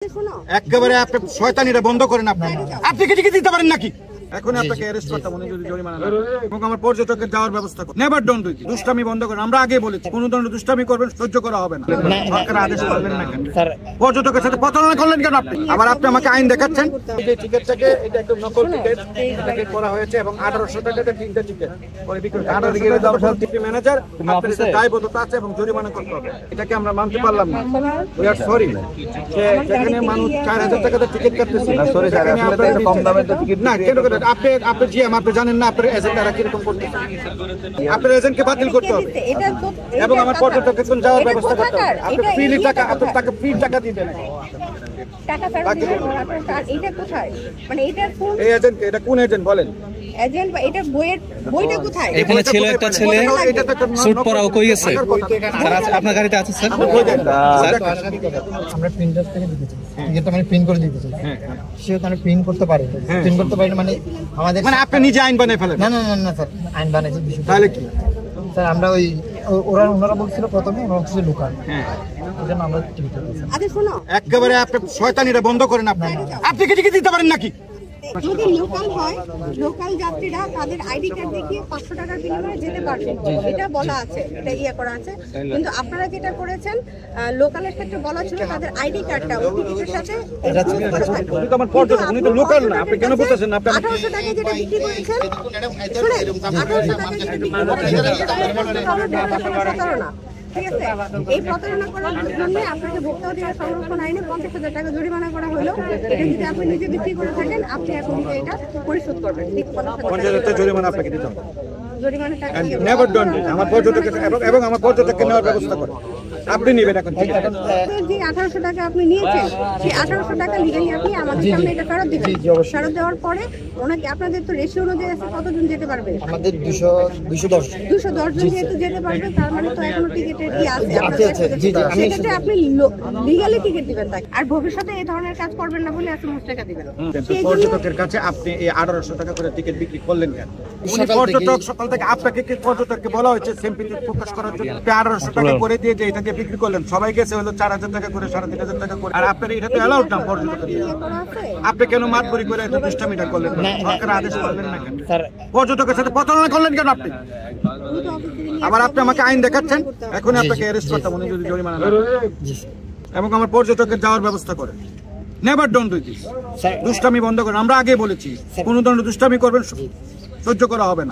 একেবারে আপনি শয়তানিটা বন্ধ করেন। আপনি কি টিকিট দিতে পারেন নাকি? এখন আপনাকে অ্যারেস্ট করতে মনে যদি জরিমানা না এবং আমার পর্যটকের যাওয়ার ব্যবস্থা করুন। Never don't do it. দুষ্টামি বন্ধ করেন। আমরা আগে বলেছি কোন ধরনের দুষ্টামি করবেন সহ্য করা হবে না। সরকারের আদেশ পালন না কেন? পর্যটকের সাথে প্রতারণা করলেন কেন আপনি? আবার আপনি আমাকে আইন দেখাচ্ছেন। এই টিকিটটাকে এটা একদম নকল টিকিট, এটাকে করা হয়েছে এবং 1800 টাকাতে তিনটা টিকিট করে বিক্রি করা। 1800 টাকা দাম টিপি ম্যানেজার আপনাদের দায়বদ্ধতা আছে এবং জরিমানা করতে হবে। এটাকে আমরা মানতে পারলাম না। উই আর সরি যে যেখানে মানুষ 4000 টাকাতে টিকিট কাটতেছে। সরি স্যার, আসলে এটা কম দামের টিকিট না। কেন করে আপনি জিএম আপনি জানেন না আপনার এজেন্টরা কিরকম করতে? আপনার এজেন্টকে বাতিল করতে হবে এবং আমার পর্যটকের জন্য যাওয়ার ব্যবস্থা করতে হবে। আপনি ফ্রি টাকা আপনার টাকা ফ্রি টাকা দিবেন। টাকা ফেরত এটা কোথায়? মানে এটা কোন এই এজেন্ট? এটা কোন এজেন্ট বলেন? এজেন্ট বা এটা বইটা কোথায়? এখানে ছেলে একটা ছেলে স্যুট পরাও কই গেছে? স্যার আপনার গাড়িতে আছে স্যার? আমরা প্রিন্টার থেকে দিতেছি, টিকিটটা মানে প্রিন্ট করে দিতেছি। সে ওখানে প্রিন্ট করতে পারে, প্রিন্ট করতে পারে মানে আমাদের মানে আপনি নিজে আইন বানিয়ে ফেলেন? না না না না স্যার, আইন বানাইছে বিষয়। তাহলে কি স্যার আমরা ওই ওনারা বলছিল প্রথমে ওরা হচ্ছে লোকাল, এজন্য আমরা টিকিট দিতেছি। আরে শোনো, একেবারে আপনি শয়তানিটা বন্ধ করেন। আপনি কি টিকিট দিতে পারেন নাকি? যদি লোকাল হয়, লোকাল যাত্রীরা তাদের আইডি কার্ড দেখিয়ে 500 টাকার বিনিময়ে যেতে পারবে, এটা বলা আছে, এটা করা আছে। কিন্তু আপনারা যেটা করেছেন, লোকালের ক্ষেত্রে বলা ছিল তাদের আইডি কার্ডটা ওই টিকিটের সাথে উনি তো আমার পর্যটক, উনি তো লোকাল না। আপনি কেন বলতেছেন? আপনি 1800 টাকায় যেটা বিক্রি করেছেন, শুনে 1800 টাকায় যেটা বিক্রি করেছেন, ঠিক আছে? এই প্রতারণা করার জন্য আপনাকে ভোক্তা অধিকার সংরক্ষণ আইনে 50,000 টাকা জরিমানা করা হলো। এটা যদি আপনি নিজে বিক্রি করে থাকেন, আপনি এখন এটা পরিশোধ করবেন। 50,000 টাকা জরিমানা আপনাকে দিতে হবে। জরিমানা টাকা নেভার ডোন্ট ইট। আমার পর্যটকের এবং আমার পর্যটককে নেওয়ার ব্যবস্থা করেন। আপনি নেবেন এখন ঠিক আছে? যে 1800 টাকা আপনি নিয়েছেন, সেই 1800 টাকা লিগালি আপনি আমাদের সামনে এটা ফেরত দিবেন। ফেরত দেওয়ার পরে ওনাকে আপনাদের তো রেশিও অনুযায়ী আছে কতজন যেতে পারবে? আমাদের 210 জন যেহেতু যেতে পারবে, তার মানে তো এখনো টিকিটের আছে। সেক্ষেত্রে আপনি লিগালি টিকিট দিবেন তাকে। আর ভবিষ্যতে এই ধরনের কাজ করবেন না বলে আপনি টাকা দিবেন। পর্যটকের কাছে আপনি এই 1800 টাকা করে টিকিট বিক্রি করলেন কেন? উনি পর্যটক সকাল থেকে আপনাকে কি পর্যটককে বলা হয়েছে সিম্পথি প্রকাশ করার জন্য 1800 টাকা করে দিয়ে যে এটাকে বিক্রি করলেন? সবাই গেছে হলো 4000 টাকা করে, 3500 টাকা করে। আর আপনার এটা তো অ্যালাউড না পর্যটকের। আপনি কেন মাতবরি করে এত দুষ্টামিটা করলেন? সরকারের আদেশ পালন না কেন? পর্যটকের সাথে প্রতারণা করলেন কেন আপনি? আবার আপনি আমাকে আইন দেখাচ্ছেন। এখন আপনাকে অ্যারেস্ট করতে মনে যদি জরিমানা না এবং আমার পর্যটকের যাওয়ার ব্যবস্থা করেন। Never don't do it. দুষ্টামি বন্ধ করেন। আমরা আগে বলেছি কোন ধরনের দুষ্টামি করবেন সহ্য করা হবে না।